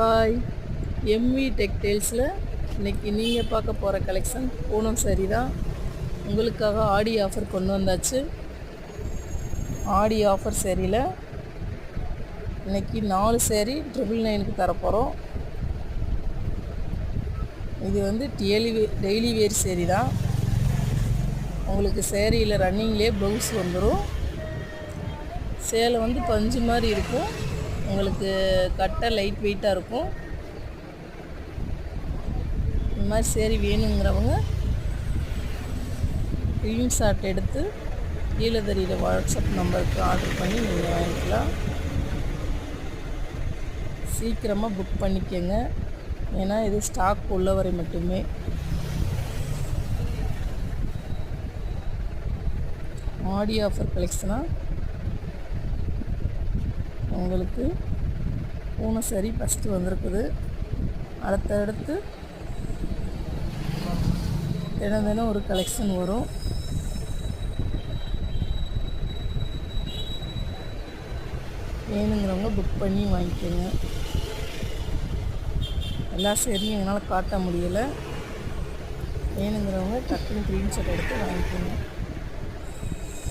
Hi, MV டெக்டைல்ஸில் இன்றைக்கி நீங்கள் பார்க்க போகிற கலெக்ஷன் பூனம் சாரி தான். உங்களுக்காக ஆடி ஆஃபர் கொண்டு வந்தாச்சு. ஆடி ஆஃபர் சாரியில் இன்றைக்கி 4 சாரி 999க்கு தரப்போகிறோம். இது வந்து டெய்லி வேர் சாரி தான். உங்களுக்கு சேரீயில் ரன்னிங்லேயே ப்ளவுஸ் வந்துடும். சேலை வந்து பஞ்சு மாதிரி இருக்கும். உங்களுக்கு கட்டை லைட் வெயிட்டாக இருக்கும். இந்த மாதிரி சேரீ வேணுங்கிறவங்க ஸ்க்ரீன்ஷாட் எடுத்து கீழே தெரியுற வாட்ஸ்அப் நம்பருக்கு ஆர்டர் பண்ணி நீங்கள் வாங்கிக்கலாம். சீக்கிரமாக புக் பண்ணிக்கோங்க, ஏன்னா இது ஸ்டாக் உள்ளவரை மட்டுமே. ஆடி ஆஃபர் கலெக்ஷனாக உங்களுக்கு பூனை சாரி ஃபஸ்ட்டு வந்திருக்குது. அடுத்தடுத்து தினம் ஒரு கலெக்ஷன் வரும். வேணுங்கிறவங்க புக் பண்ணி வாங்கிக்கோங்க. எல்லா சேரியும் என்னால் காட்ட முடியலை. வேணுங்கிறவங்க டக்குன்னு ஸ்க்ரீன்ஷாட் எடுத்து வாங்கிக்கோங்க.